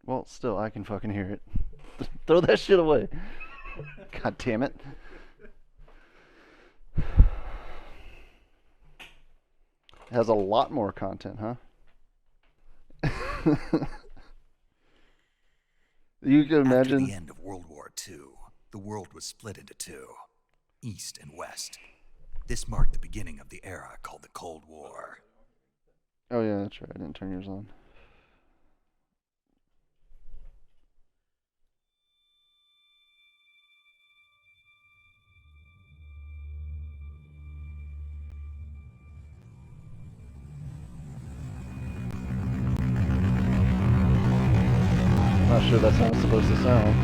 Well, still, I can fucking hear it. Throw that shit away. God damn it. It has a lot more content, huh? You can imagine. After the end of World War II, the world was split into two, East and West. This marked the beginning of the era called the Cold War. Oh yeah, that's right. I didn't turn yours on. I'm not sure that's how it's supposed to sound.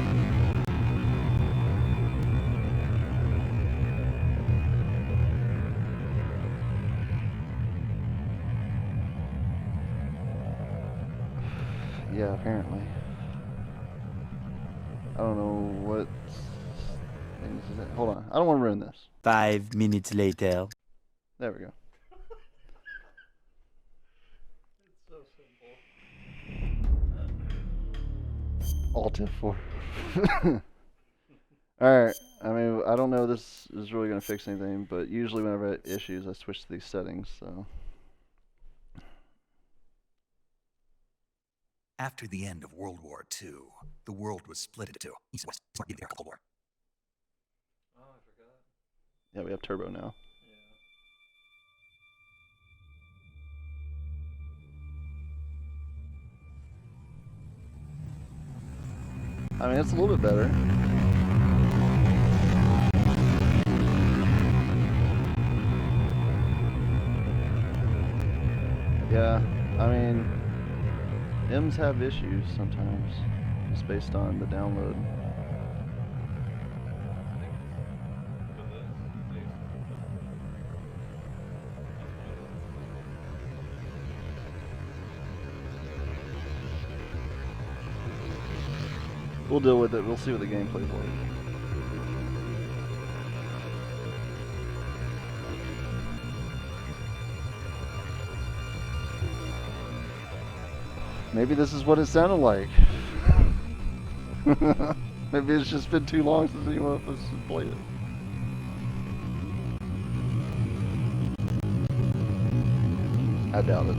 Yeah, apparently. I don't know what things is it. Hold on. I don't want to ruin this. 5 minutes later. There we go. It's so simple. Alt F4. Alright. I mean, I don't know if this is really going to fix anything, but usually whenever I have issues, I switch to these settings, so. After the end of World War II, the world was split into two, East and West. This marked the beginning of the era called Cold War. Oh, I forgot. Yeah, we have turbo now. Yeah. I mean, it's a little bit better. Yeah, I mean, M's have issues sometimes, just based on the download. We'll deal with it. We'll see what the gameplay's like. Maybe this is what it sounded like. Maybe it's just been too long since anyone of us has played it. I doubt it.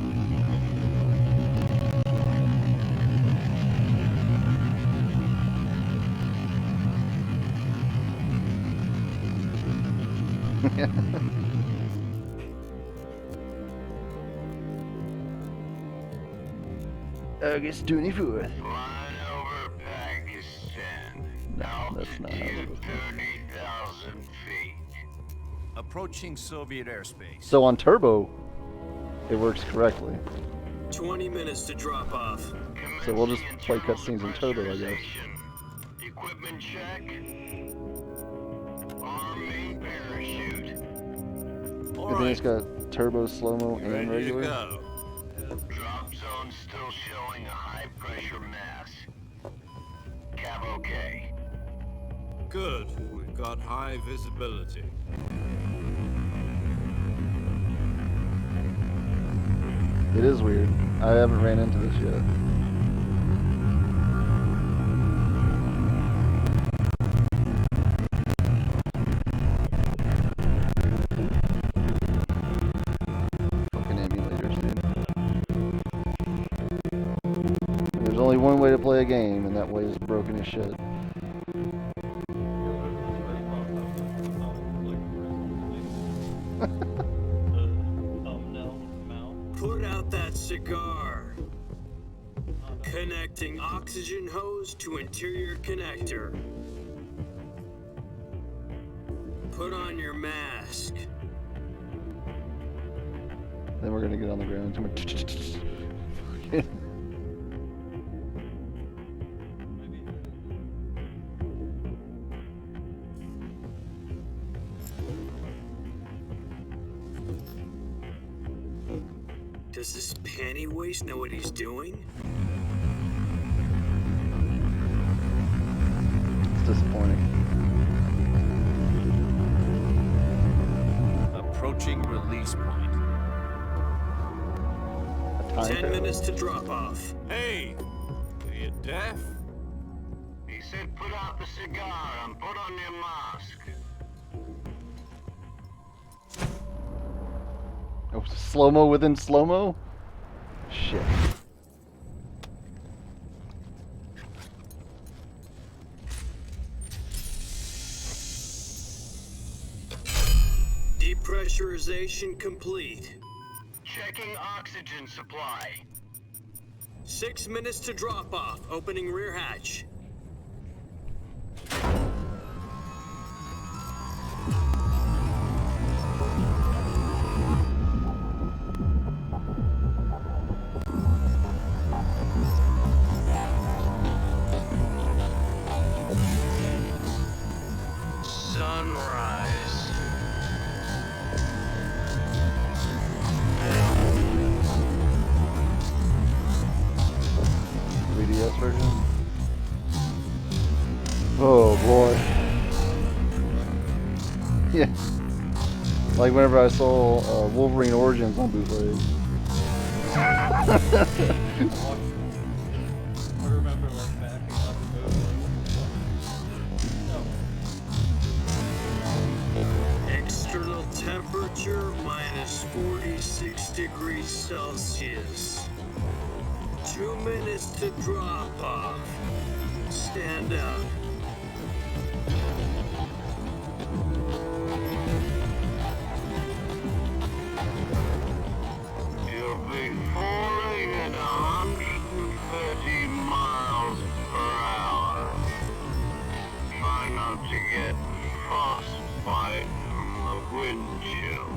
August 24th. Flying over Pakistan. No, that's not how it Altitude was. 30,000 feet. Approaching Soviet airspace. So on turbo, it works correctly. 20 minutes to drop off. So we'll just play cutscenes in turbo, I guess. Pressurization. Equipment check. Army parachute. I think it's got turbo, slow-mo, and Ready to regular. go. Drop zone still showing a high pressure mass. Cav okay. Good. We've got high visibility. It is weird. I haven't ran into this yet. Fucking emulators, dude. And there's only one way to play a game, and that way is broken as shit. Put out that cigar. Connecting oxygen hose to interior connector. Put on your mask. Then we're gonna get on the ground. Does this panty waste know what he's doing? It's disappointing. Approaching release point. A time 10 code. minutes to drop off. Hey! you deaf? He said put out the cigar and put on your mask. Oh, slow-mo within slow-mo? Shit. Depressurization complete. Checking oxygen supply. 6 minutes to drop off. Opening rear hatch. Sunrise. 3DS version? Oh boy. Yeah. Like whenever I saw Wolverine Origins on bootleg. I remember like backing up and moving. External temperature minus 46 degrees Celsius. 2 minutes to drop off. Stand up. You'll be falling at 130 miles per hour. Try not to get frostbite from the wind chill.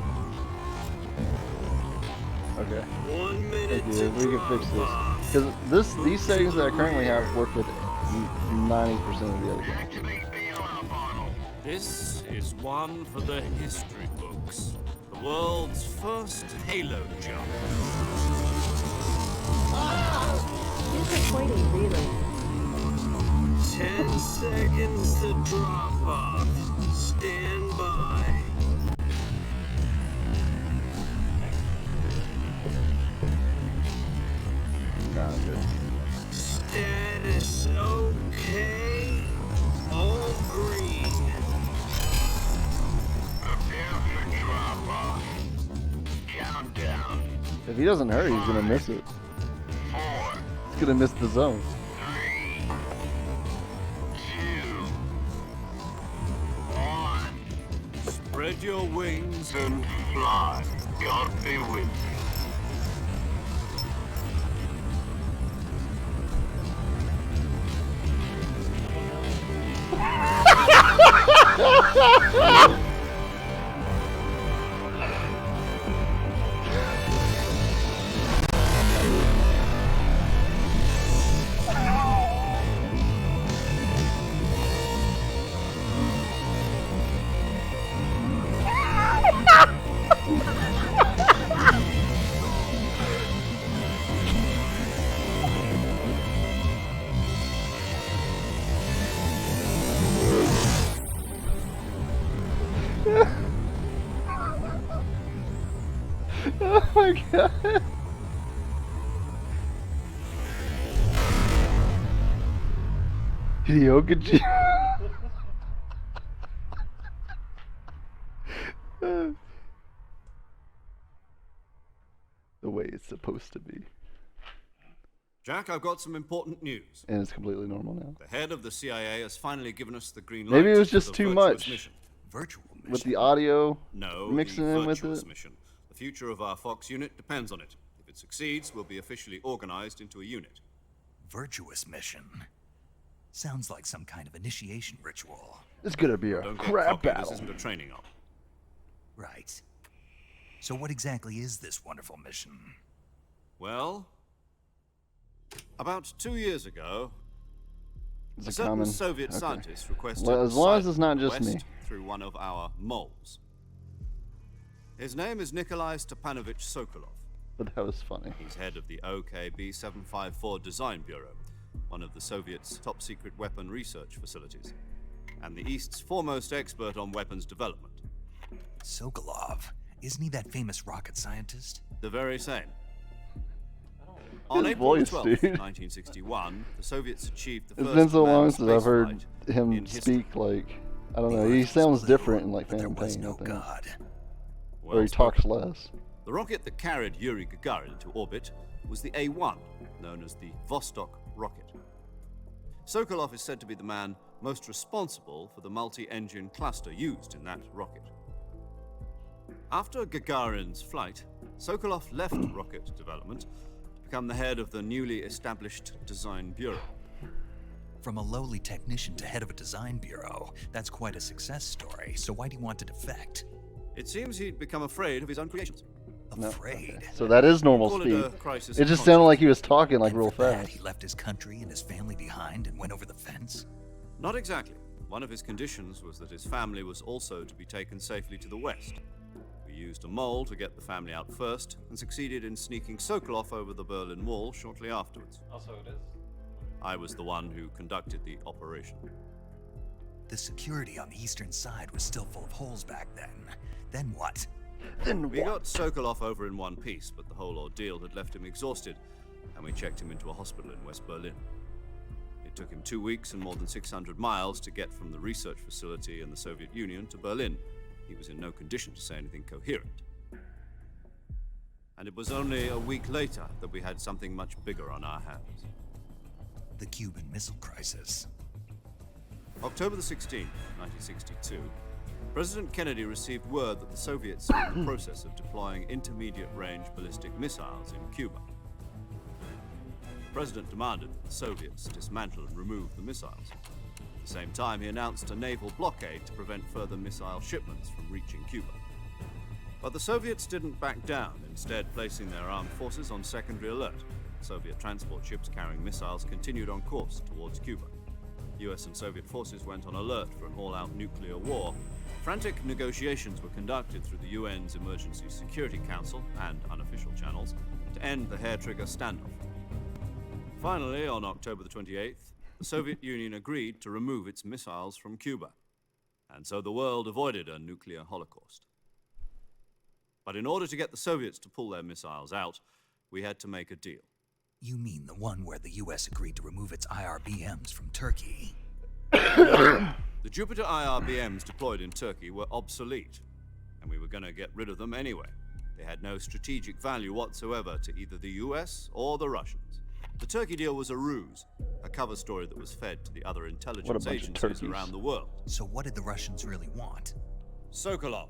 Okay. 1 minute Thank to you. We can drop fix this. off. Because these settings that I currently have work with 90% of the other games. Activate bailout, Arnold. This is one for the history books. The world's first Halo jump. Disappointing, really. 10 seconds to drop off. Stand by. Nah, I'm good. Status okay. All green. Prepare for drop-off. Countdown. If he doesn't hurry, he's gonna miss it. 4, He's gonna miss the zone. 3, 2, 1, Spread your wings. and fly. God be with you. Oh my god. Hideo the way it's supposed to be. Jack, I've got some important news. And it's completely normal now. The head of the CIA has finally given us the green light. Maybe it was for just the too Virtuous much. Mission. Virtual mission. With the audio No, mixing the in with Virtuous it. Mission. The future of our Fox unit depends on it. If it succeeds, we'll be officially organized into a unit. Virtuous mission. Sounds like some kind of initiation ritual. It's gonna be a Don't get crap cocky, battle. This isn't a training op. Right. So what exactly is this wonderful mission? Well, about 2 years ago, It's a a certain common Soviet okay. scientist requested Well, as long as asylum it's not just west me. through one of our moles. His name is Nikolai Stepanovich Sokolov. But that was funny. He's head of the OKB-754 Design Bureau, one of the Soviets' top-secret weapon research facilities, and the East's foremost expert on weapons development. Sokolov. Isn't he that famous rocket scientist? The very same. On His April voice, 12, dude. 1961, the Soviets achieved the It's first been so long manned since I've heard spaceflight him in history. speak like, I don't The know, Earth he was sounds blue, different in like but there Phantom was Pain, I no think. God. Or he talks less. The rocket that carried Yuri Gagarin to orbit was the A-1, known as the Vostok rocket. Sokolov is said to be the man most responsible for the multi-engine cluster used in that rocket. After Gagarin's flight, Sokolov left rocket development to become the head of the newly established Design Bureau. From a lowly technician to head of a design bureau, that's quite a success story. So why do you want to defect? It seems he'd become afraid of his own creations. No, Afraid? okay. So that is normal Call it speed. a crisis It of just sounded conscience. like he was talking like And real for that, fast. he left his country and his family behind and went over the fence? Not exactly. One of his conditions was that his family was also to be taken safely to the west. We used a mole to get the family out first, and succeeded in sneaking Sokolov over the Berlin Wall shortly afterwards. Also, it is. I was the one who conducted the operation. The security on the eastern side was still full of holes back then. Then what? Then We what? got Sokolov over in one piece, but the whole ordeal had left him exhausted, and we checked him into a hospital in West Berlin. It took him 2 weeks and more than 600 miles to get from the research facility in the Soviet Union to Berlin. He was in no condition to say anything coherent. And it was only a week later that we had something much bigger on our hands. The Cuban Missile Crisis. October the 16th, 1962, President Kennedy received word that the Soviets were in the process of deploying intermediate-range ballistic missiles in Cuba. The president demanded that the Soviets dismantle and remove the missiles. At the same time, he announced a naval blockade to prevent further missile shipments from reaching Cuba. But the Soviets didn't back down, instead placing their armed forces on secondary alert. Soviet transport ships carrying missiles continued on course towards Cuba. US and Soviet forces went on alert for an all-out nuclear war. Frantic negotiations were conducted through the UN's Emergency Security Council and unofficial channels to end the hair-trigger standoff. Finally, on October the 28th, the Soviet Union agreed to remove its missiles from Cuba, and so the world avoided a nuclear holocaust. But in order to get the Soviets to pull their missiles out, we had to make a deal. You mean the one where the US agreed to remove its IRBMs from Turkey? The Jupiter IRBMs deployed in Turkey were obsolete, and we were going to get rid of them anyway. They had no strategic value whatsoever to either the US or the Russians. The Turkey deal was a ruse, a cover story that was fed to the other intelligence bunch of agencies turkeys. around the world. So what did the Russians really want? Sokolov.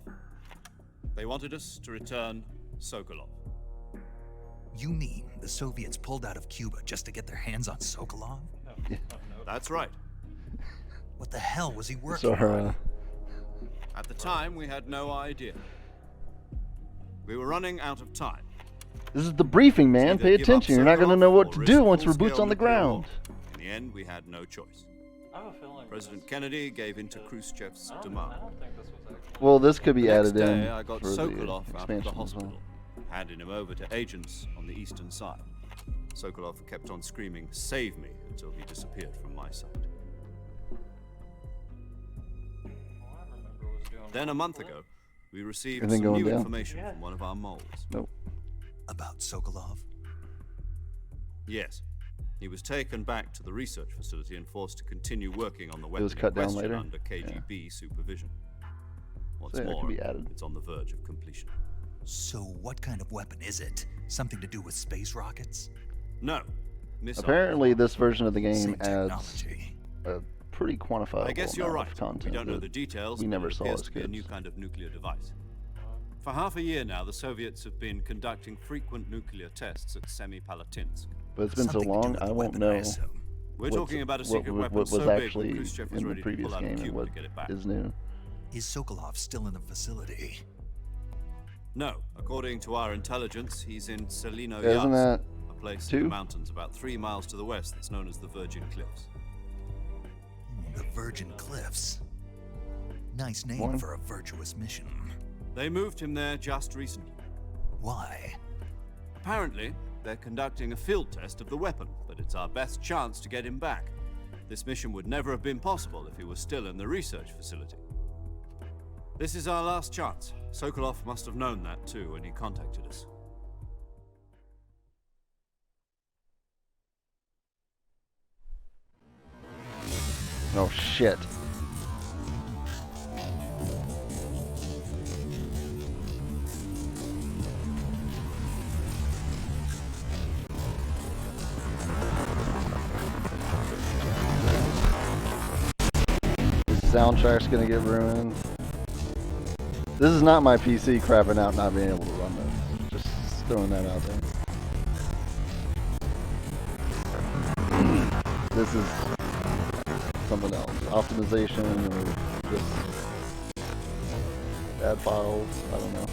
They wanted us to return Sokolov. You mean the Soviets pulled out of Cuba just to get their hands on Sokolov? That's right. What the hell was he working So, on? At the time, we had no idea. We were running out of time. this is the briefing, man. Either Pay give up attention. You're not going to Sokolov know what or to risk do once we're full-scale boots on the nuclear war. ground. In the end, we had no choice. I have a feeling. President Kennedy gave in to Khrushchev's I demand. don't think this was actually. Well, this could be The next added in day, I got for the Sokolov out of expansion the as well. hospital, handing him over to agents on the eastern side. Sokolov kept on screaming, "Save me," until he disappeared from my sight. All I remember was doing. Then a month ago, we received Everything some going new down? information from one of our moles. Nope. About Sokolov? Yes. He was taken back to the research facility and forced to continue working on the weapon was cut in down question later? under KGB supervision. What's So yeah, it more, could be added. it's on the verge of completion. So what kind of weapon is it? Something to do with space rockets? No. Missile. Apparently, this version of the game Same adds technology. a pretty quantifiable I guess you're amount right. of content. We don't know that the details. we but never it saw appears as to be a kids. new kind of nuclear device. For half a year now, the Soviets have been conducting frequent nuclear tests at Semipalatinsk. But it's been so Something to do long, with I the won't weapon, I know assume. We're what's- talking about a what secret w- weapon what so was big actually that Khrushchev was in the ready to previous pull out game of and Cuba what to get it back. is new. Is Sokolov still in the facility? No, according to our intelligence, he's in Isn't Tselinoyarsk, that a place two? in the mountains about 3 miles to the west that's known as the Virgin Cliffs. The Virgin Cliffs. Nice name One. for a virtuous mission. They moved him there just recently. Why? Apparently, they're conducting a field test of the weapon, but it's our best chance to get him back. This mission would never have been possible if he was still in the research facility. This is our last chance. Sokolov must have known that too when he contacted us. Oh shit. The soundtrack's gonna get ruined. This is not my PC crapping out not being able to run this. Just throwing that out there. This is something else. Optimization or just bad files. I don't know.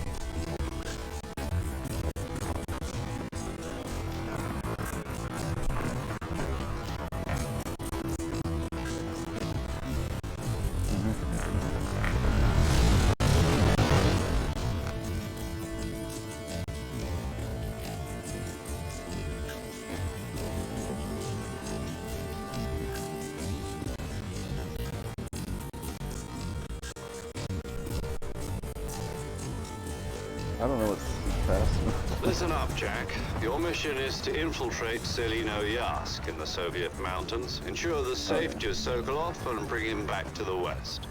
I don't know what's fast. Listen up, Jack. Your mission is to infiltrate Tselinoyarsk in the Soviet mountains, ensure the safety of Sokolov, and bring him back to the west.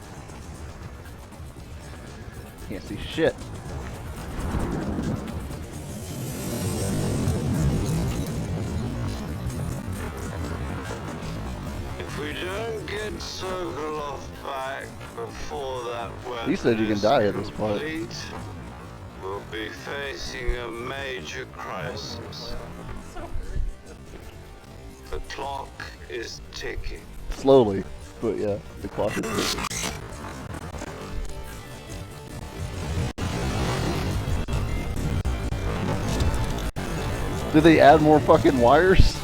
Can't see shit. If we don't get Sokolov back before that weapon He said you can is die at this point. complete, we'll be facing a major crisis. The clock is ticking. Slowly, but yeah, the clock is ticking. Did they add more fucking wires?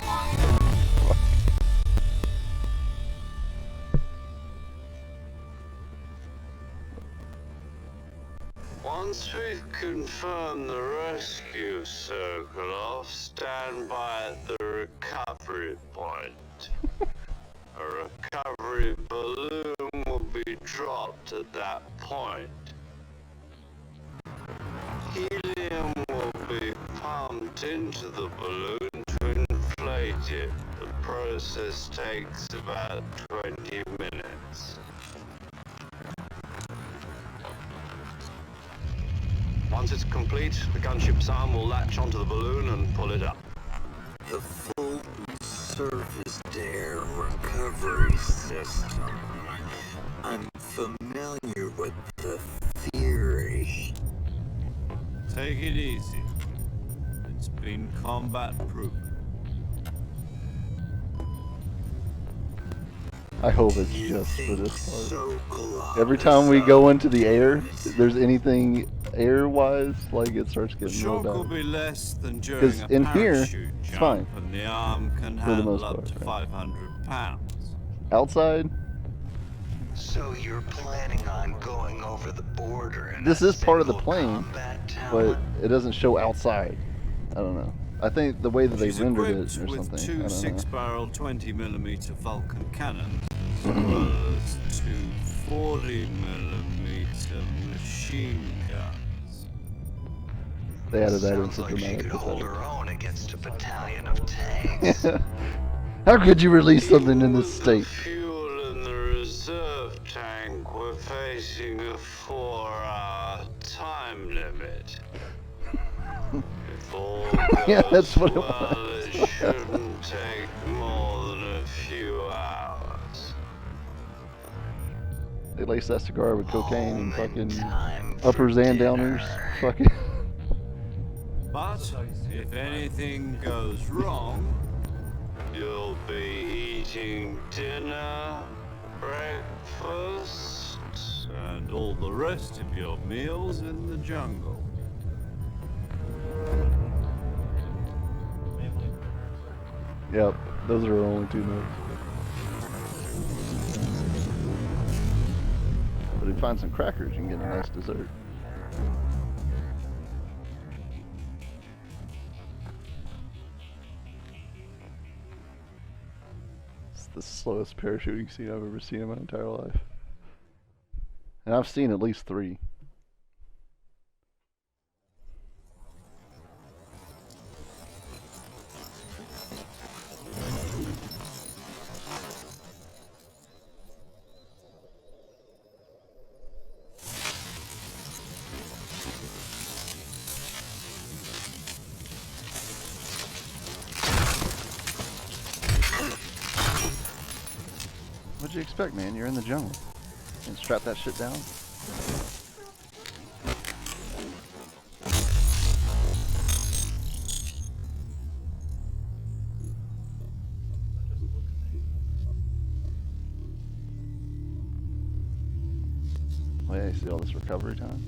Once we've confirmed the rescue, Sokolov, stand by at the recovery point. A recovery balloon will be dropped at that point. Helium will be pumped into the balloon to inflate it. The process takes about 20 minutes. Once it's complete, the gunship's arm will latch onto the balloon and pull it up. The full surface air recovery system. I'm familiar with the theory. Take it easy. It's been combat proven. I hope it's just for this part. Sokolov Every time we is go into the air, if there's anything air-wise, like it starts The getting real shock will bad. be less than 'Cause during a in here, parachute it's jump, fine. and the arm can For the handle most up part, to right. 500 pounds. Outside, So you're planning on going over the border in this a is part of the single plane, Combat but Talon? it doesn't show outside. I don't know. I think the way that they She's rendered equipped it or with something. I two don't know. 6-barrel 20mm Vulcan cannons, as well as two 40mm machine guns. They added that Sounds into like she dramatic could hold effect. her own against a battalion of tanks. How could you release something in this With state? the fuel in the reserve tank, we're facing a 4-hour time limit. If all Yeah, goes that's what it well, was. it shouldn't take more than a few hours. They laced that cigar with cocaine and Home in fucking time for uppers and dinner. downers. Fucking. But if anything goes wrong, You'll be eating dinner, breakfast. and all the rest of your meals in the jungle. Yep, those are our only two notes. But if you find some crackers, you can get a nice dessert. It's the slowest parachuting scene I've ever seen in my entire life. And I've seen at least 3. What'd you expect, man? You're in the jungle. And strap that shit down. Wait, see all this recovery time?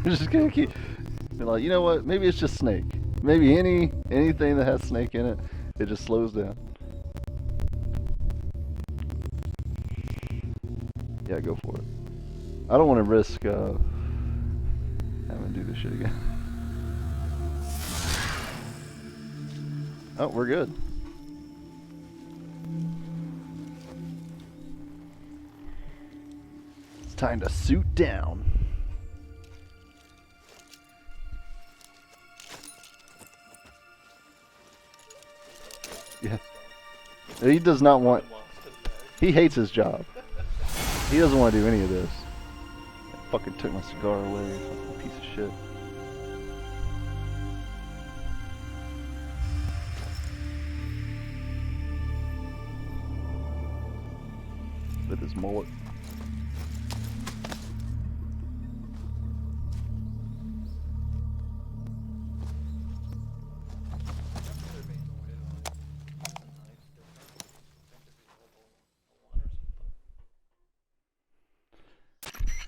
We're just gonna keep be like, you know what? Maybe it's just snake. Maybe anything that has snake in it, it just slows down. Yeah, go for it. I don't want to risk having to do this shit again. Oh, we're good. It's time to suit down. Yeah. He does not want... He hates his job. He doesn't want to do any of this. Fucking took my cigar away, fucking piece of shit. With his mullet.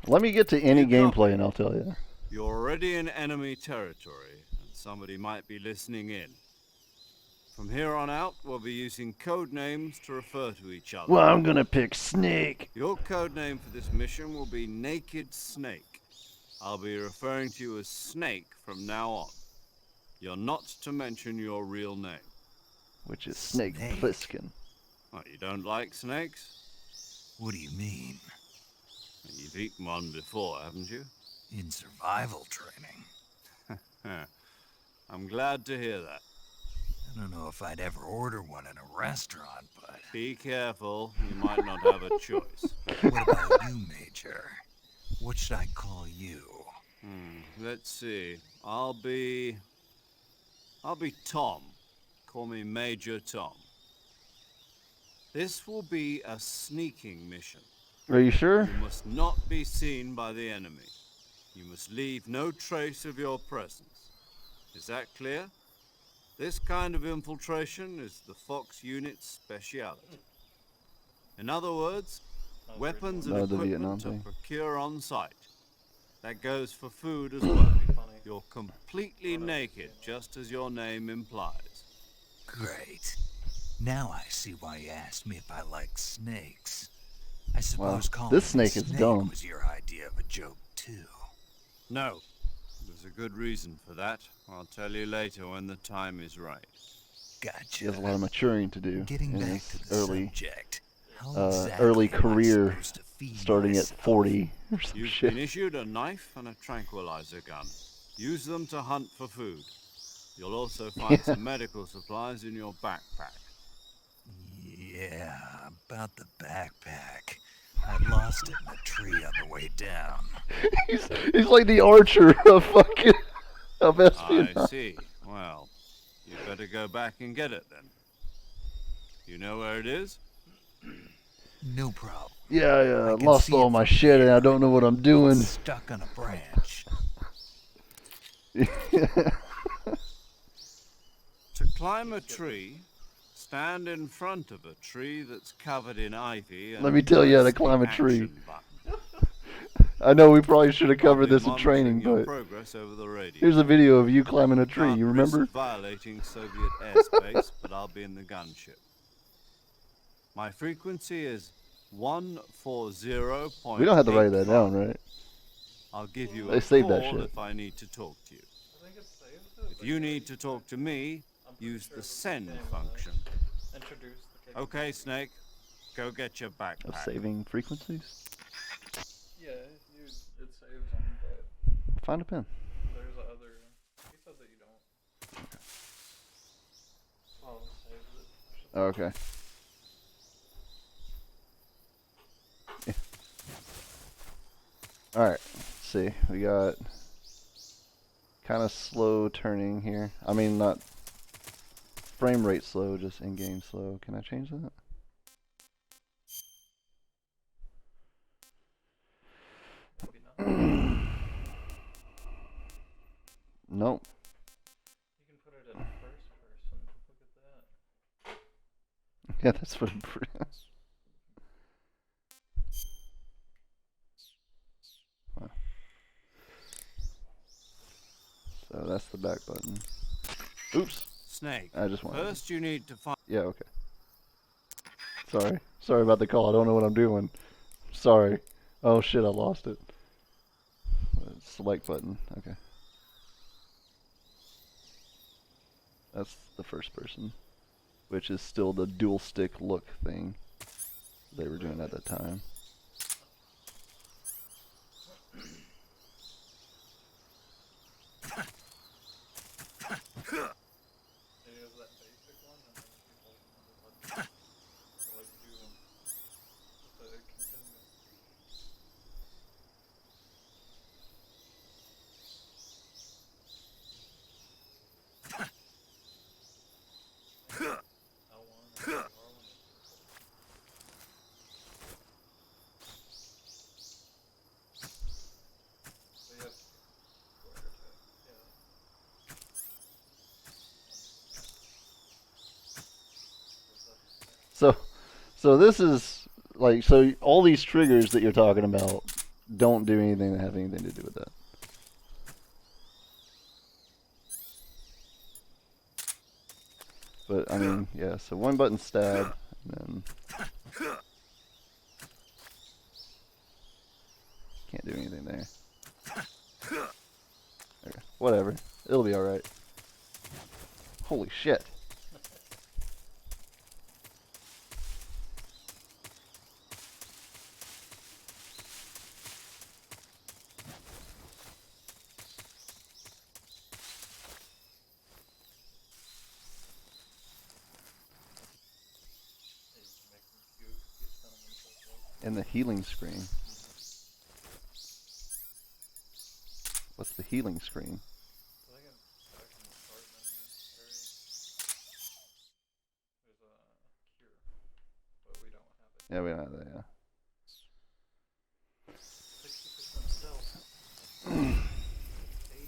Let me get to any gameplay and I'll tell you. You're already in enemy territory, and somebody might be listening in. From here on out, we'll be using code names to refer to each other. Well, I'm gonna pick Snake. Your code name for this mission will be Naked Snake. I'll be referring to you as Snake from now on. You're not to mention your real name. Which is Snake Plissken. Oh, you don't like snakes? What do you mean? You've eaten one before, haven't you? In survival training. I'm glad to hear that. I don't know if I'd ever order one in a restaurant, but... Be careful, you might not have a choice. What about you, Major? What should I call you? Let's see. I'll be Tom. Call me Major Tom. This will be a sneaking mission. Are you sure? You must not be seen by the enemy. You must leave no trace of your presence. Is that clear? This kind of infiltration is the Fox unit's speciality. In other words, weapons and equipment to procure on site. That goes for food as well. You're completely naked, just as your name implies. Great. Now I see why you asked me if I like snakes. I suppose calling this snake me is dumb. was your idea of a joke, too. No. There's a good reason for that. I'll tell you later when the time is right. Gotcha. He has a lot of maturing to do Getting in back his to the subject. How exactly early am I career, supposed to feed starting at myself? 40 or some You've shit. been issued a knife and a tranquilizer gun. Use them to hunt for food. You'll also find some medical supplies in your backpack. Yeah, about the backpack. I lost it in a tree on the way down. he's like the archer of fucking of espionage. I see. Well, you better go back and get it then. You know where it is? No problem. Yeah, I can lost see all it my from shit and I don't know what I'm doing. Stuck on a branch. To climb a tree, stand in front of a tree that's covered in ivy. And Let me tell you how to press the climb a tree. action button. I know we probably should have covered I'll be this in training, monitoring your but progress over the radio. here's a video of you climbing a tree. Can't You risk remember? violating Soviet airspace, but I'll be in the gunship. My frequency is 140.85. We don't have to write that down, right? I'll give you They a saved that call shit. if I need to talk to you. If you need to talk to me, use the send function. Okay, Snake, go get your Of backpack. saving frequencies? Yeah, it saves them, but Find a pen. there's other. He says that you don't. Oh, it saves it. Oh, okay. Alright, see. We got kind of slow turning here. I mean, not frame rate slow, just in-game slow. Can I change that? Nope. You can put it in first person. Look at that. Yeah, that's what it Wow. So that's the back button. Oops. Snake. I just wanted. First, you need to find. Yeah, okay. Sorry about the call. I don't know what I'm doing. Sorry. Oh shit, I lost it. Select button. Okay. That's the first person, which is still the dual stick look thing they were doing at that time. Maybe it was that basic one, and then if you hold another button, it'll like do just a continuous. L1 or R1 is so you have square attack. Yeah. So this is like, so all these triggers that you're talking about don't do anything that have anything to do with that. But I mean, yeah, so one button stab, and then can't do anything there. Okay, whatever. It'll be alright. Holy shit. And the healing screen. What's the healing screen? I think it's back in the start menu area. There's a cure, but we don't have it. Yeah, we don't have that, yeah. 60% stealth. 80.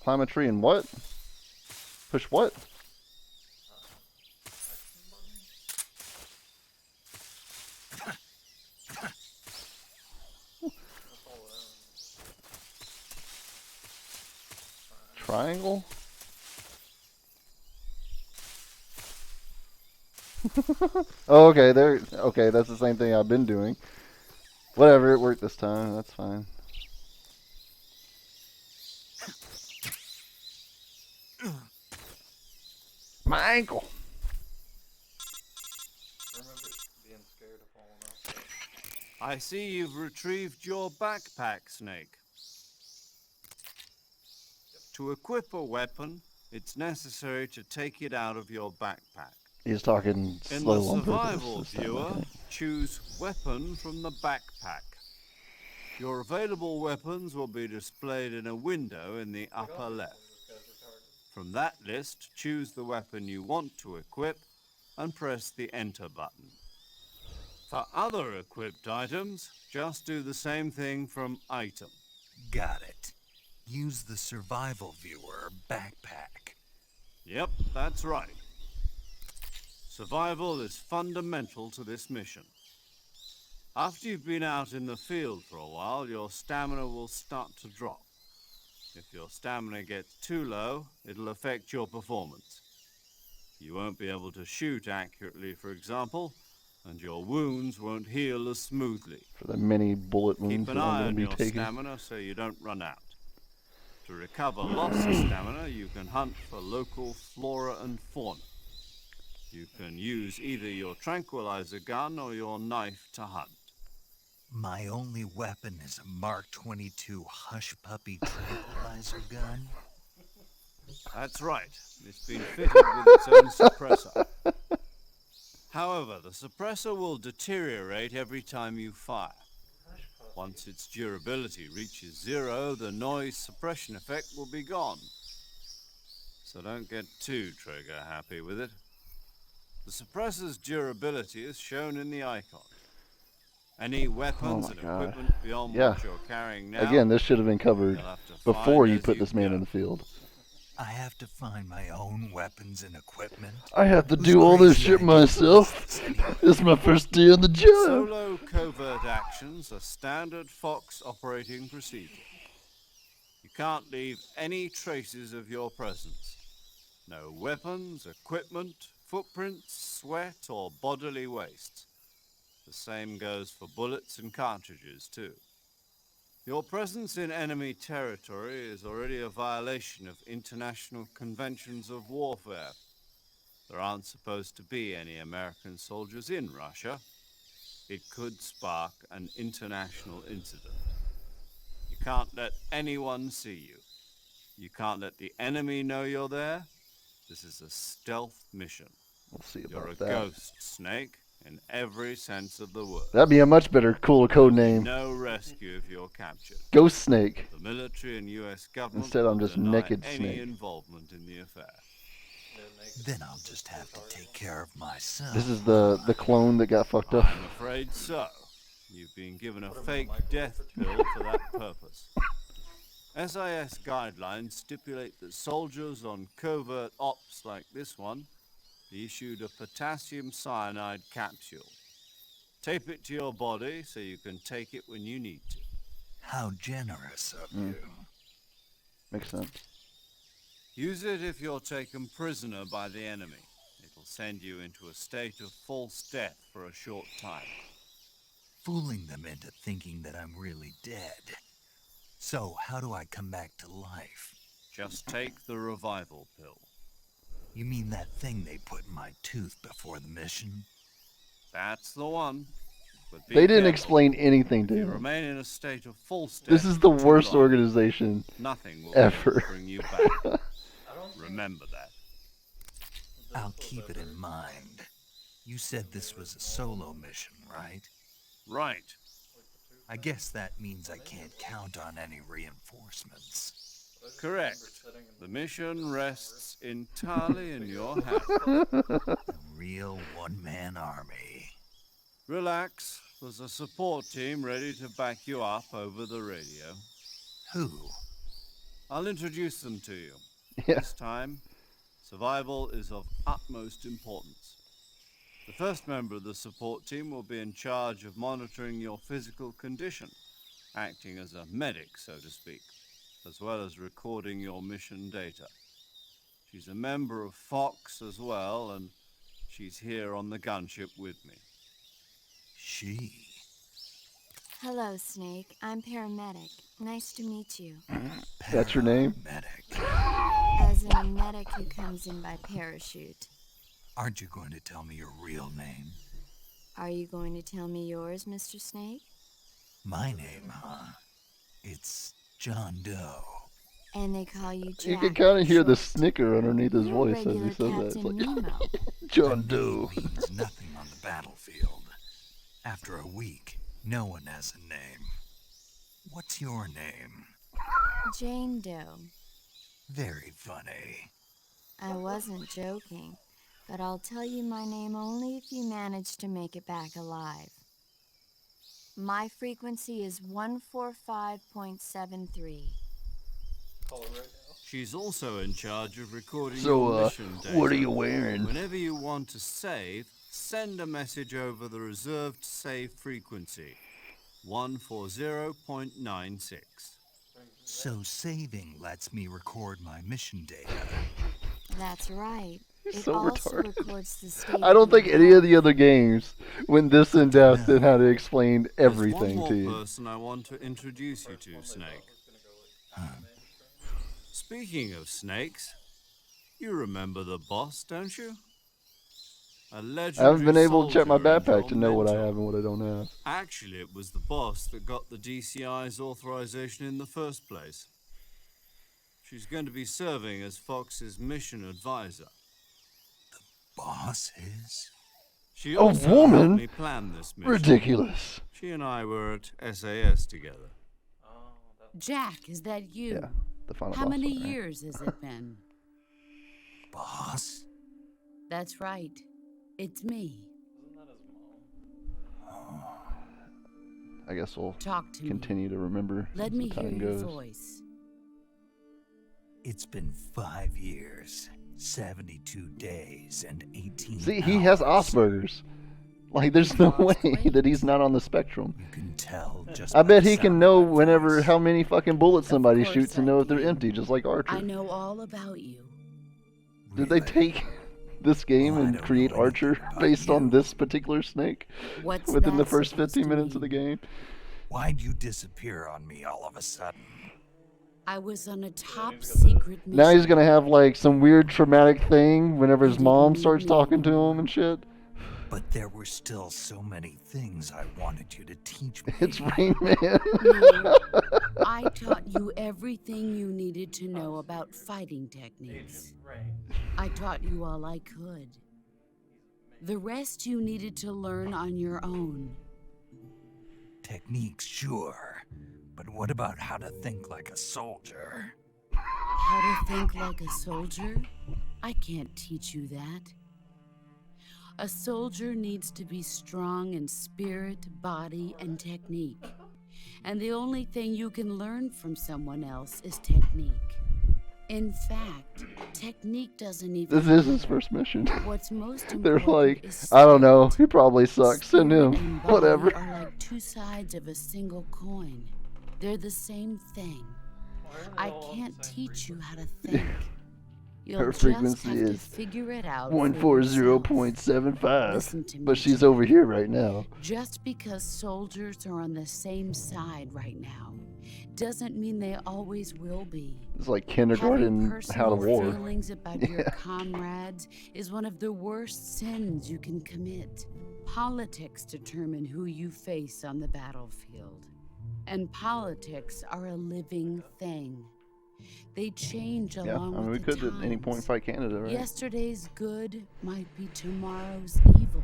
Climb a tree and what? Push what? Action button? That's all it is. Triangle? Oh, okay, there. Okay, that's the same thing I've been doing. Whatever, it worked this time. That's fine. My ankle. I remember being scared of falling off. I see you've retrieved your backpack, Snake. To equip a weapon, it's necessary to take it out of your backpack. He's talking In slow the on survival purpose this time, I viewer, think. choose weapon from the backpack. Your available weapons will be displayed in a window in the upper left. From that list, choose the weapon you want to equip and press the enter button. For other equipped items, just do the same thing from item. Got it. Use the survival viewer backpack. Yep, that's right. Survival is fundamental to this mission. After you've been out in the field for a while, your stamina will start to drop. If your stamina gets too low, it'll affect your performance. You won't be able to shoot accurately, for example, and your wounds won't heal as smoothly. For the many bullet wounds Keep that an I'm eye going on to be your taking. stamina so you don't run out. To recover loss of stamina, you can hunt for local flora and fauna. You can use either your tranquilizer gun or your knife to hunt. My only weapon is a Mark 22 Hush Puppy tranquilizer gun. That's right. It's been fitted with its own suppressor. However, the suppressor will deteriorate every time you fire. Once its durability reaches 0, the noise suppression effect will be gone. So don't get too trigger happy with it. The suppressor's durability is shown in the icon. Any weapons and God. equipment beyond Yeah. what you're carrying now, Again, this should have been covered you'll have to before find you as put this man go. in the field. I have to find my own weapons and equipment. I have to Whose do all this crazy shit idea was myself. this anyway? This is my first day on the job. Solo covert actions are standard Fox operating procedure. You can't leave any traces of your presence. No weapons, equipment, footprints, sweat, or bodily waste. The same goes for bullets and cartridges, too. Your presence in enemy territory is already a violation of international conventions of warfare. There aren't supposed to be any American soldiers in Russia. It could spark an international incident. You can't let anyone see you. You can't let the enemy know you're there. This is a stealth mission. We'll see You're a about that. ghost, Snake, in every sense of the word. That'd be a much better, cooler code name. No rescue if you're captured. Ghost Snake. The military and U.S. government Instead, I'm will just deny naked any Snake. involvement in the affair. Then I'll just have to take care of myself. This is the clone that got fucked up. I'm afraid so. You've been given a fake death pill for that purpose. SIS guidelines stipulate that soldiers on covert ops like this one be issued a potassium cyanide capsule. Tape it to your body so you can take it when you need to. How generous of you. Makes sense. Use it if you're taken prisoner by the enemy. It'll send you into a state of false death for a short time. Fooling them into thinking that I'm really dead. So, how do I come back to life? Just take the revival pill. You mean that thing they put in my tooth before the mission? That's the one. But be They didn't careful. explain anything to If you him. remain in a state of false death This is the for too worst long, organization nothing will ever. bring you back. Remember that. I'll keep it in mind. You said this was a solo mission, right? Right. I guess that means I can't count on any reinforcements. Correct. The mission rests entirely in your hands. A real one-man army. Relax. There's a support team ready to back you up over the radio. Who? I'll introduce them to you. Yeah. This time, survival is of utmost importance. The first member of the support team will be in charge of monitoring your physical condition, acting as a medic, so to speak, as well as recording your mission data. She's a member of Fox as well, and she's here on the gunship with me. She. Hello, Snake. I'm paramedic. Nice to meet you. That's your name? Medic. As in a medic who comes in by parachute. Aren't you going to tell me your real name? Are you going to tell me yours, Mr. Snake? My name, huh? It's John Doe. And they call you Jack. You can kind of hear the Short. snicker underneath his You're voice as regular he says that. It's Captain like, Nemo. John A Doe. name means nothing on the battlefield. After a week, no one has a name. What's your name? Jane Doe. Very funny. I wasn't joking, but I'll tell you my name only if you manage to make it back alive. My frequency is 145.73. Call it right now. She's also in charge of recording So, your mission data. what are you wearing? Whenever you want to save, send a message over the reserved save frequency, 140.96. So saving lets me record my mission data. That's right. He's It so also retarded. records the state I don't of your think any of health. the other games went this in depth in how to explain everything There's to one you. more person I want to introduce you to, Snake. Speaking of snakes, you remember the boss, don't you? A I legendary haven't been able to check my soldier and backpack your to know what I mentor. have and what I don't have. Actually, it was the boss that got the DCI's authorization in the first place. She's going to be serving as Fox's mission advisor. Boss is? She A also woman? helped me plan this mission. Ridiculous. She and I were at SAS together. Jack, is that you? Yeah, the final How boss many fight, right? years has it been? Boss? That's right. It's me. I guess we'll Talk to continue to remember Let as me the hear time your goes. voice. It's been 5 years, 72 days, and 18 See, he has hours. Asperger's. Like, there's no way that he's not on the spectrum. You can tell just I by bet the he can sound know of my whenever voice. how many fucking bullets somebody course shoots and I know if they're can. empty, just like Archer. I know all about you. Did they Really? take this game Well, I and don't create know anything Archer about based on you. this particular snake What's within the that first supposed 15 to minutes of the mean? game? Why'd you disappear on me all of a sudden? I was on a top secret mission. Now he's gonna have like some weird traumatic thing whenever his You didn't mom need starts me talking to anymore. him and shit. But there were still so many things I wanted you to teach me. It's Rain Man. No, I taught you everything you needed to know about fighting techniques. I taught you all I could. The rest you needed to learn on your own. Techniques, sure. But what about how to think like a soldier? How to think like a soldier? I can't teach you that. A soldier needs to be strong in spirit, body, and technique. And the only thing you can learn from someone else is technique. In fact, technique doesn't even This is his matter. first mission. What's most They're important like, is I don't know, spirit. he probably sucks. Send Spirit him. and body Whatever. are like two sides of a single coin. They're the same thing. I can't teach you how to think. You'll Her just frequency have to is figure it out for yourself. 140.75. Listen to me, But she's Jack. over here right now. Just because soldiers are on the same side right now doesn't mean they always will be. It's like Having kindergarten how to personal war. feelings about your comrades is one of the worst sins you can commit. Politics determine who you face on the battlefield. And politics are a living thing. They change Yeah, along I mean, we with the could at any point times. fight Canada, right? Yesterday's good might be tomorrow's evil.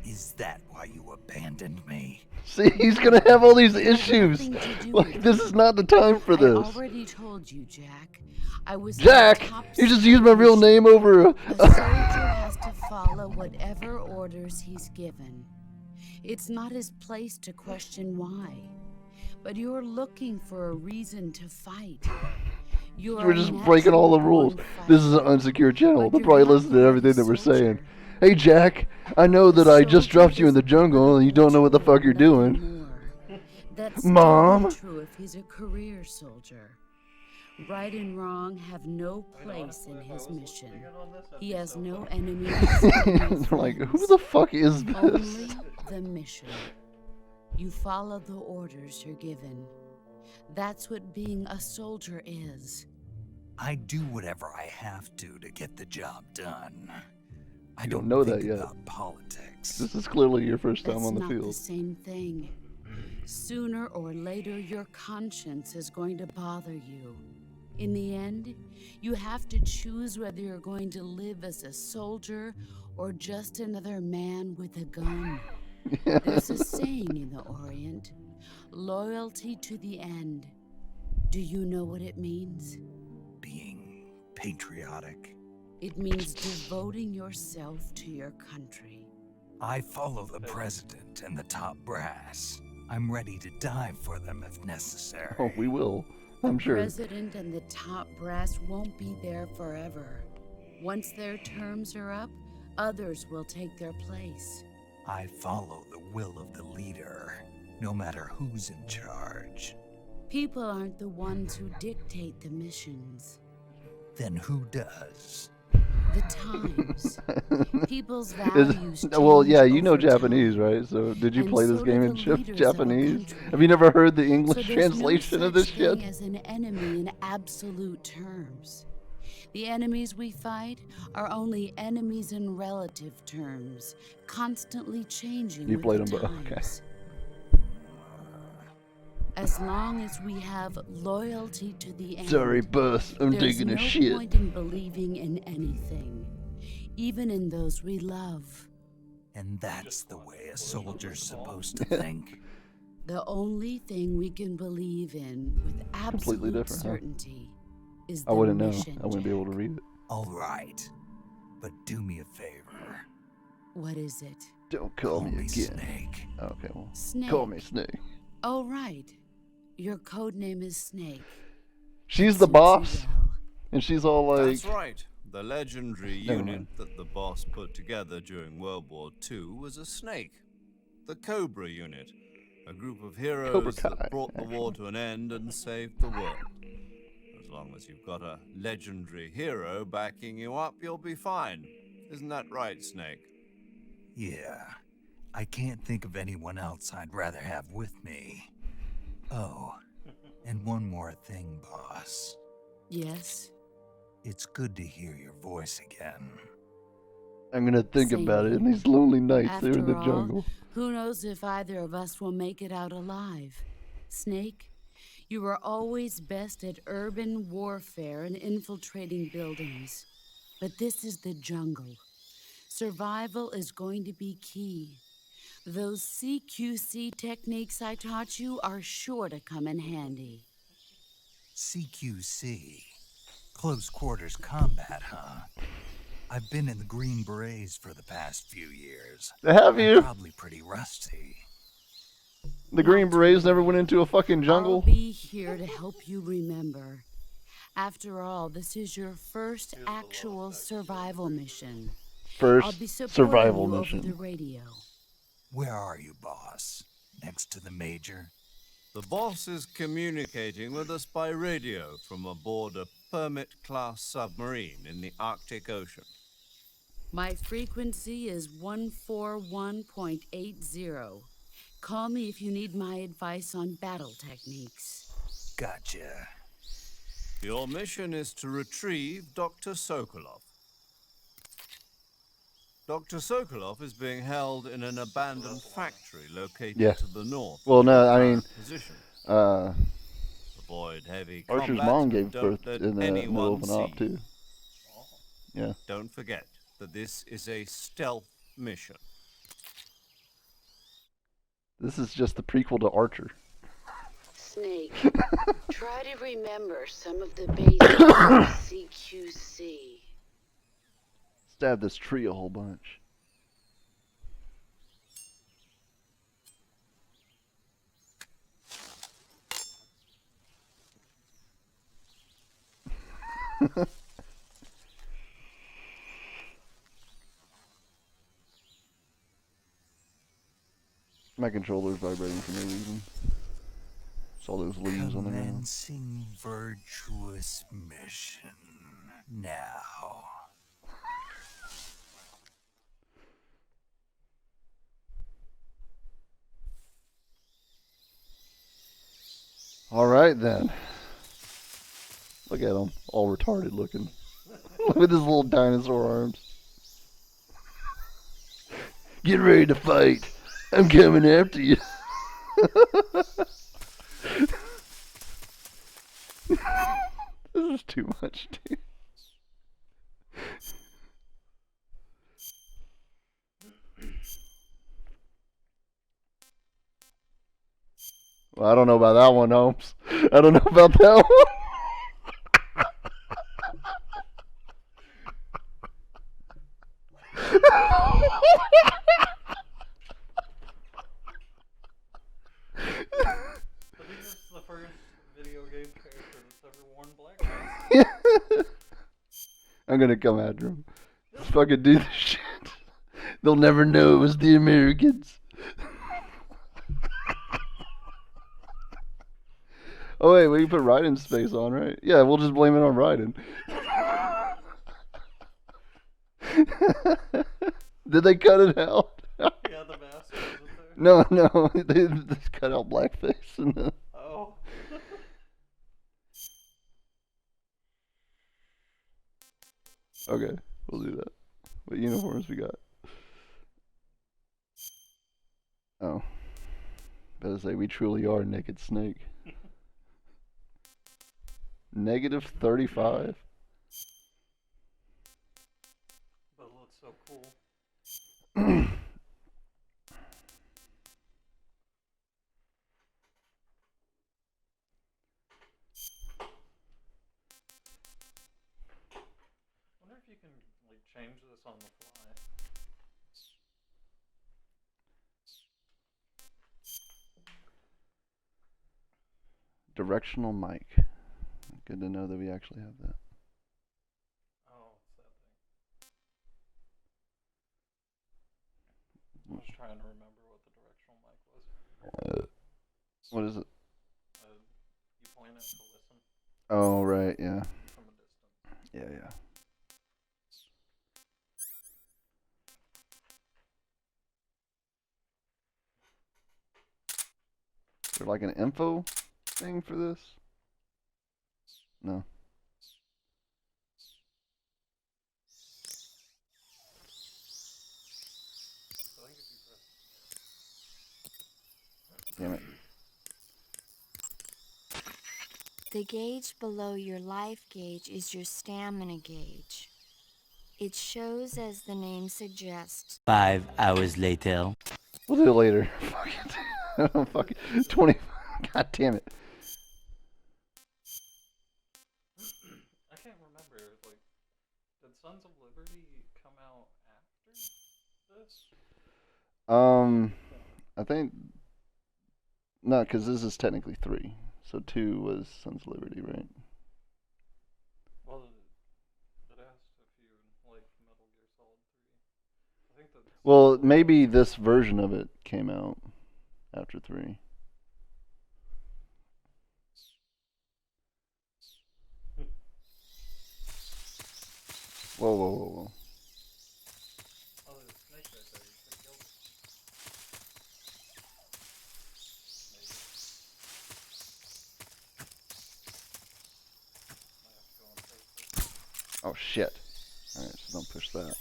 Is that why you abandoned me? See, he's gonna have all these It had issues. nothing to do Like, with this you. is not the time for I this. already told you, Jack. I was Jack, on top you just secret used my real mission. name over a... A soldier has to follow whatever orders he's given. It's not his place to question why. But you're looking for a reason to fight. You're We're a just breaking all the rules. natural-born This is an fighter. unsecure channel. But They'll you're probably not listen to a everything that we're saying. soldier. Hey, Jack, I know that I just Soldier dropped you in the is jungle and you don't know what the fuck you're nothing doing. more. That's Mom? still true if he's a career soldier. Right and wrong have no place in his mission. He has no enemies. They're like, who the fuck is this? Only the mission. You follow the orders you're given. That's what being a soldier is. I do whatever I have to get the job done. I You don't don't know think that yet. about politics. This is clearly your first time That's on the not the field. same thing. Sooner or later, your conscience is going to bother you. In the end, you have to choose whether you're going to live as a soldier or just another man with a gun. There's a saying in the Orient, loyalty to the end. Do you know what it means? Being patriotic. It means devoting yourself to your country. I follow the president and the top brass. I'm ready to die for them if necessary. Oh, we will. I'm The sure. president and the top brass won't be there forever. Once their terms are up, others will take their place. I follow the will of the leader, no matter who's in charge. People aren't the ones who dictate the missions. Then who does? The times. People's Is- values well, change yeah, you know over Japanese, time. right? So, did you And play this so game do in the leaders of a Japanese? country. Have you never heard the So English there's translation no of this such shit? thing as an enemy in absolute terms. The enemies we fight are only enemies in relative terms, constantly changing You with played the them both, okay. times. As long as we have loyalty to the end, Sorry, boss. I'm there's taking a no shit. point in believing in anything, even in those we love. And that's the way a soldier's supposed to think. The only thing we can believe in with Completely absolute different, huh? certainty is the I wouldn't know. mission, I wouldn't be able Jack. to read it. All right, but do me a favor. What is it? Don't call me again. Snake. Okay, well, Snake. call me Snake. Oh, right. Your code name is Snake. She's Suits the you boss, well. and she's all like, That's right. The legendary Never unit mind. that the boss put together during World War II was a snake. The Cobra unit. A group of heroes Cobra Kai, that brought the war to an end and saved the world. As long as you've got a legendary hero backing you up, you'll be fine. Isn't that right, Snake? Yeah, I can't think of anyone else I'd rather have with me. Oh, and one more thing, boss. Yes? It's good to hear your voice again. I'm gonna think Same about it in here. these lonely nights After there in the all, jungle. who knows if either of us will make it out alive? Snake, you are always best at urban warfare and infiltrating buildings. But this is the jungle. Survival is going to be key. Those CQC techniques I taught you are sure to come in handy. CQC. Close quarters combat, huh? I've been in the Green Berets for the past few years. Have I'm you? probably pretty rusty. The Green Berets never went into a fucking I'll jungle? be here to help you remember. After all, this is your first actual survival mission. I'll First be supporting survival you mission. over the radio. Where are you, boss? Next to the major? The boss is communicating with us by radio from aboard a Permit-class submarine in the Arctic Ocean. My frequency is 141.80. Call me if you need my advice on battle techniques. Gotcha. Your mission is to retrieve Dr. Sokolov. Dr. Sokolov is being held in an abandoned factory located Yeah. to the north. Well, of no, your I mean, current position. Avoid heavy Archer's combat, mom but gave don't birth let in the middle anyone of an op, see you. too. Yeah. Don't forget that this is a stealth mission. This is just the prequel to Archer. Snake, try to remember some of the basics of CQC. Stab this tree a whole bunch. My controller's vibrating for no reason. It's all those leaves on the ground. Commencing Virtuous Mission. Now. Alright then. Look at him. All retarded looking. Look at his little dinosaur arms. Get ready to fight. I'm coming after you. This is too much, dude. Well, I don't know about that one, Holmes. I don't know about that one. I think this is the first video game character that's ever worn blackface. I'm gonna come after him. Let's fucking do this shit. They'll never know it was the Americans. Oh wait, we can put Raiden's face on, right? Yeah, we'll just blame it on Raiden. Did they cut it out? Yeah, the mask wasn't there. No, no, they just cut out blackface. And Oh. okay, we'll do that. What uniforms we got? Oh, better say we truly are Naked Snake. Negative 35. But it looks so cool. change this on the fly. Directional mic. Good to know that we actually have that. Oh, it's that thing. I was trying to remember what the directional mic was. What is it? You point it to listen Oh, right, yeah. from a distance. Yeah, yeah. Is there like an info thing for this? No. So I think if you press Damn it. The gauge below your life gauge is your stamina gauge. It shows as the name suggests. 5 hours later. We'll do it later. Fuck it. Fuck it. 20. God damn it. I can't remember, like, did Sons of Liberty come out after this? I think no, because this is technically 3. So 2 was Sons of Liberty, right? Well, it asked if you like Metal Gear Solid 3. I think that. Well, maybe this version of it came out after 3. Whoa, whoa, whoa, whoa. Oh, there's a snake right there. You should have killed it. Maybe. Might have to go on first. Oh, shit. Alright, so don't push that.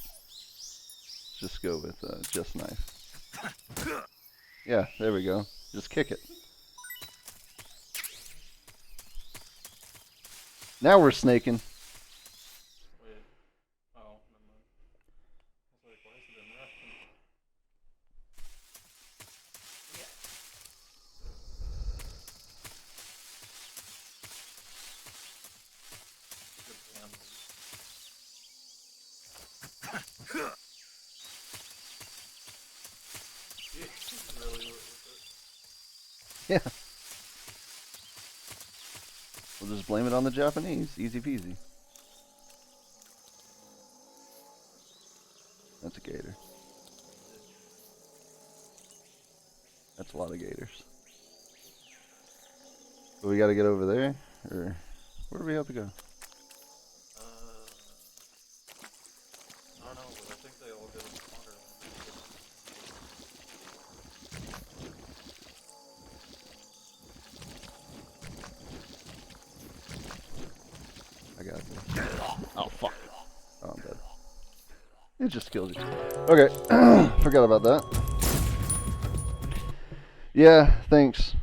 Just go with just knife. Yeah, there we go. Just kick it. Now we're snaking. Wait. Oh, never mind. I was like, why is it in Russian? Yeah. Good handle. Really with it. Yeah. We'll just blame it on the Japanese. Easy peasy. That's a gator. That's a lot of gators. But we gotta get over there? Or where do we have to go? I don't know, but I think they all get in the water. I got this. Oh, fuck. Oh, I'm dead. It just killed you. Okay. Forgot about that. Yeah, thanks.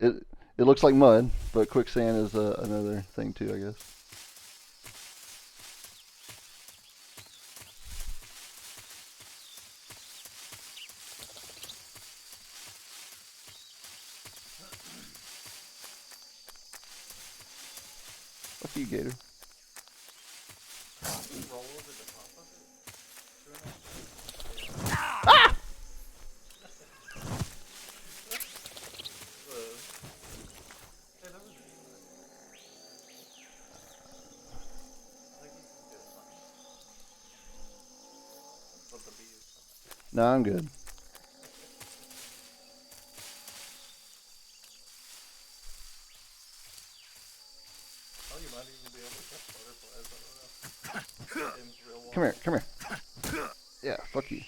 It looks like mud, but quicksand is another thing too, I guess. Fuck you, Gator. Roll over the top of it. Ah! Hey, that was I think you can get some. But the bee is coming. No, I'm good. Oh, you might even be able to catch butterflies, I don't know. Game's real long. Come here, come here. Yeah, fuck you. I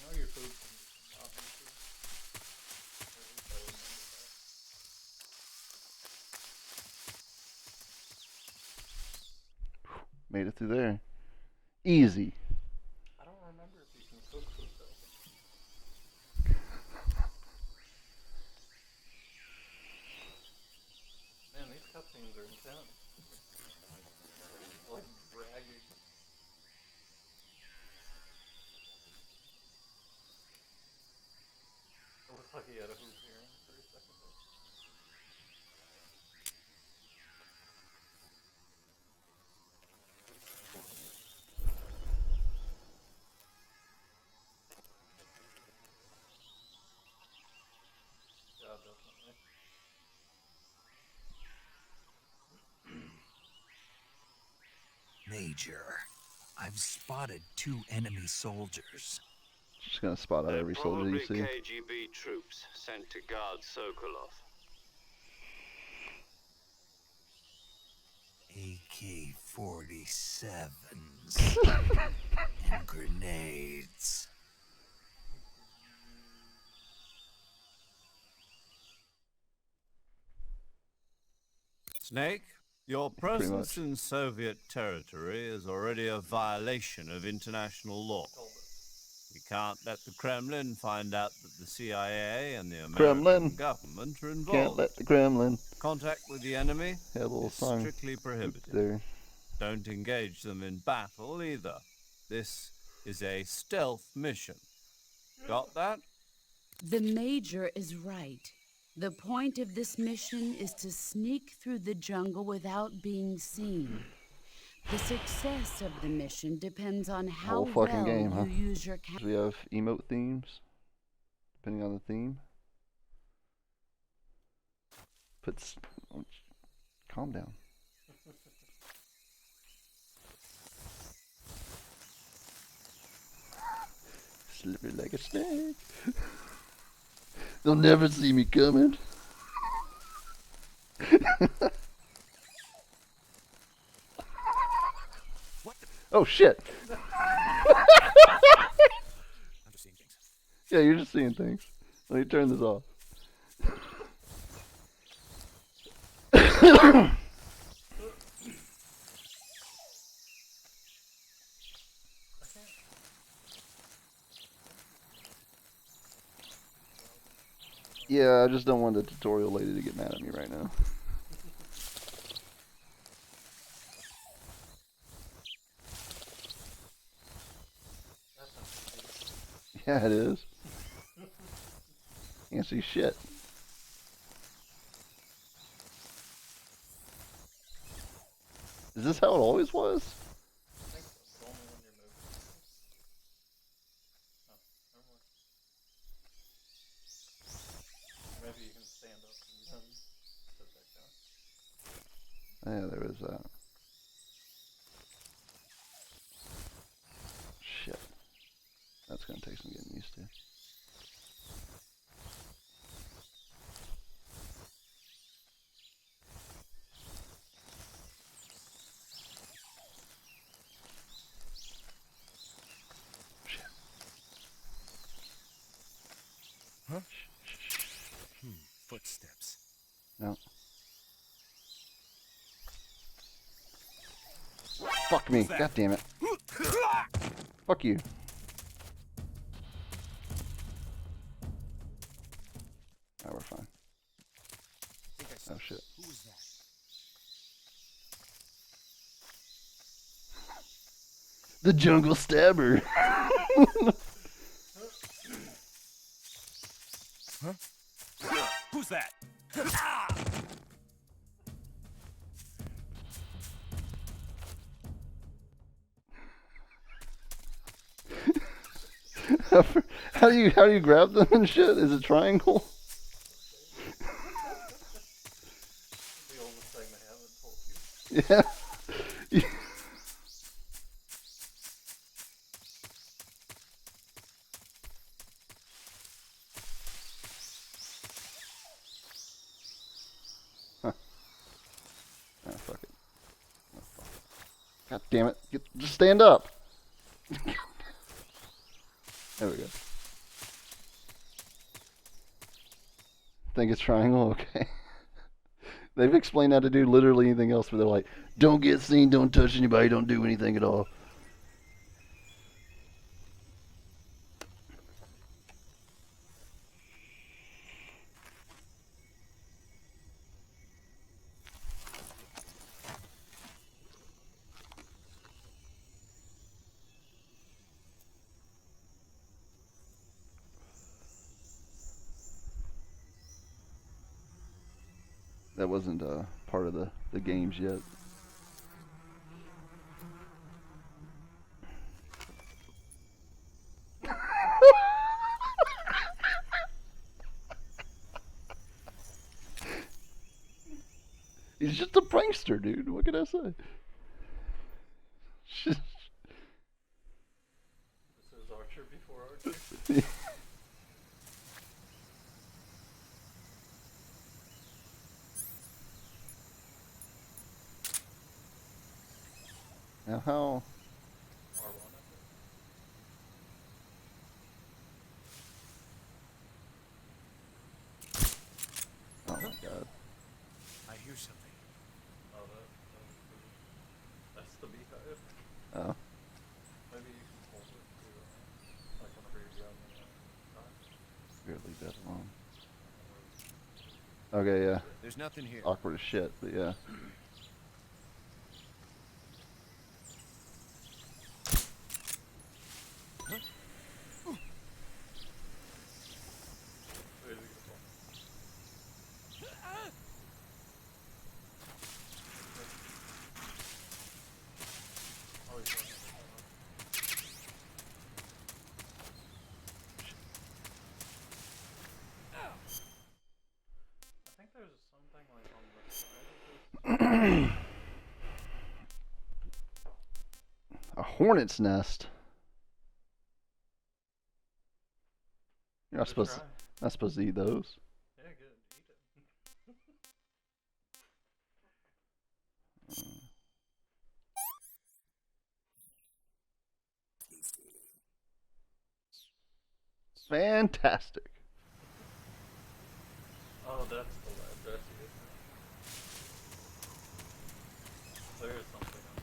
know your food can be awesome too. Or at least I remember that. Made it through there. Easy. I don't remember if you can cook food though. Man, these cutscenes are intense. Like dragging. It looked like he had a hoop earring for a second there. Major, I've spotted 2 enemy soldiers. Just gonna spot out They're every soldier you probably see. KGB troops sent to guard Sokolov. AK-47s and grenades. Snake, your much. presence in Soviet territory is already a violation of international law. You can't let the Kremlin find out that the CIA and the American Kremlin. government are Can't involved. let the Kremlin. Contact with the enemy Had a little is song strictly prohibited. there. Don't engage them in battle either. This is a stealth mission. Got that? The Major is right. The point of this mission is to sneak through the jungle without being seen. The success of the mission depends on how Whole fucking well game, you huh? use your We have emote themes, depending on the theme. Calm down. Slippery like a snake. They'll never see me coming. Oh shit. I'm just seeing things. Yeah, you're just seeing things. Let me turn this off. Yeah, I just don't want the tutorial lady to get mad at me right now. Yeah, it is. Can't see shit. Is this how it always was? I think so. It's only when you're moving. Oh, never mind. Maybe you can stand up and then sit back down. Yeah, there is that. Shit. That's gonna take some getting used to. Shit. Huh? Footsteps. No. Fuck me. God damn it. Fuck you. Alright, we're fine. Oh shit. Who was that? The jungle stabber. Huh? Who's that? How do you grab them and shit? Is it triangle? The oldest thing they haven't told you. Yeah. Huh. Ah, fuck it. Oh, fuck. God damn it. Just stand up. There we go. Think it's triangle? Okay. They've explained how to do literally anything else, but they're like, don't get seen, don't touch anybody, don't do anything at all. That wasn't part of the games yet. He's just a prankster, dude. What can I say? This is Archer before Archer. Now how? R1, I think. Oh my god. I hear something. Oh, that's the beehive. Oh. Maybe you can hold it to, like whenever you're grabbing the Here, leave that alone. Okay, yeah. There's nothing here. Awkward as shit, but yeah. Where did it go? Oh, he's running. I think there's something like on the side of this. A hornet's nest. You're not Just supposed try. not supposed to eat those. Yeah, good. Eat it. Fantastic. Oh, that's the lab. That's it. There is something on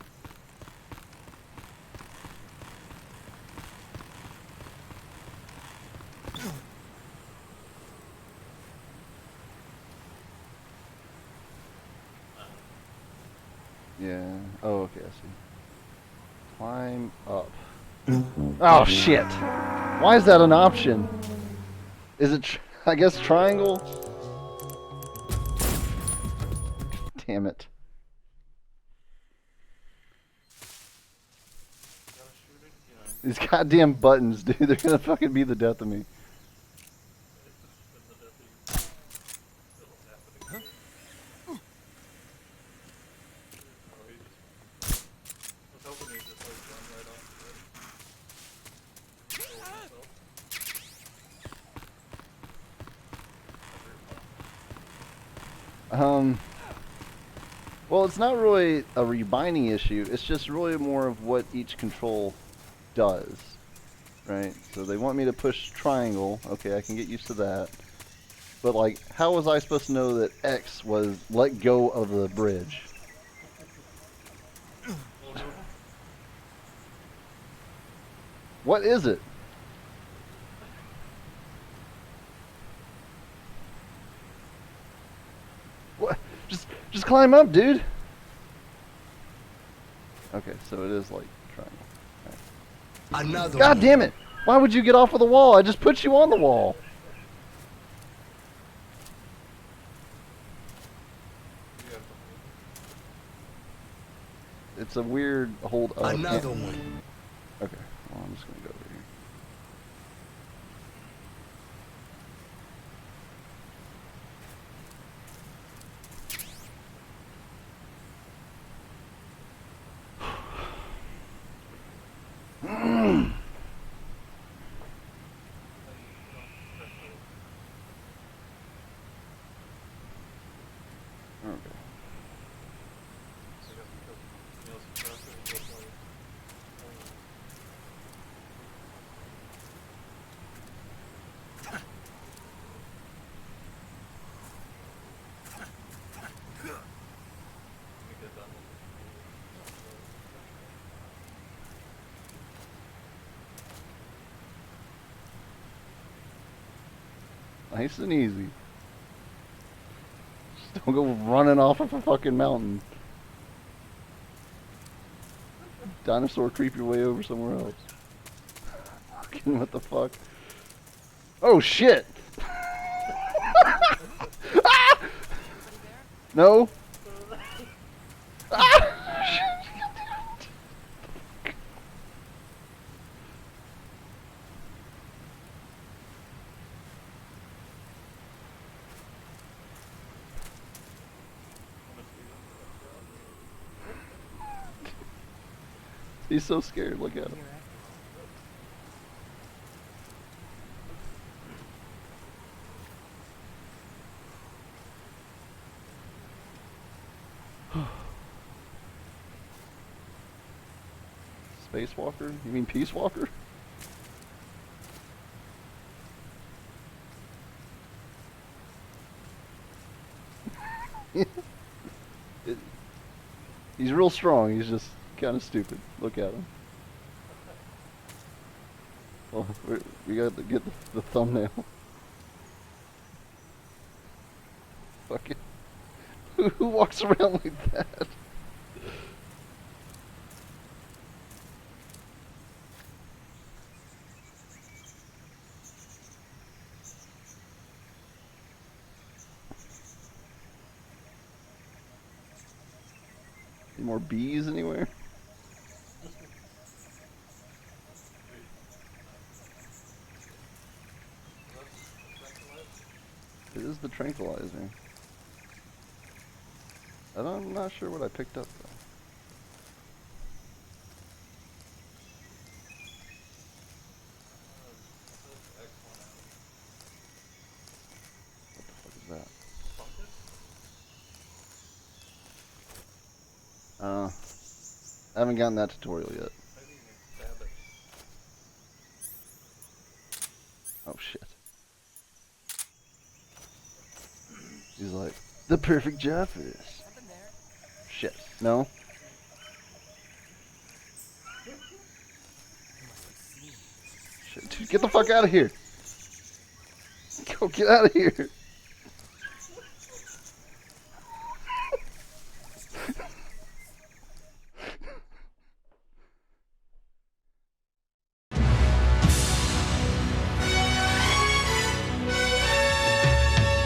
Yeah. Oh, okay, I see. Climb up. Oh shit! Why is that an option? Is it? I guess triangle. Damn it! Gotta shoot it again. These goddamn buttons, dude. They're gonna fucking be the death of me. It's been the death of you. It'll happen again. Oh, he just... I was hoping he'd just like run right off the edge. Kill himself. Well, it's not really a rebinding issue. It's just really more of what each control does, right? So they want me to push triangle. Okay, I can get used to that. But like, how was I supposed to know that X was let go of the bridge? What is it? What? Just climb up, dude. Okay, so it is like triangle. Right. Another God damn it! Why would you get off of the wall? I just put you on the wall. It's a weird hold up. Another one. Okay, well, I'm just gonna go over here. Okay. Nice and easy. Just don't go running off of a fucking mountain. Dinosaur creep your way over somewhere else. Fucking what the fuck? Oh shit! Ah! No? Ah! He's so scared. Look at him. Spacewalker? You mean Peace Walker? He's real strong. He's just kind of stupid. Look at him. Well, we got to get the thumbnail. Fuck it. Who walks around like that? Any more bees anywhere? It is the tranquilizer. I'm not sure what I picked up though. What the fuck is that? I haven't gotten that tutorial yet. Oh shit. He's like, the perfect job for this. Shit. No? Shit, dude, get the fuck out of here. Go get out of here.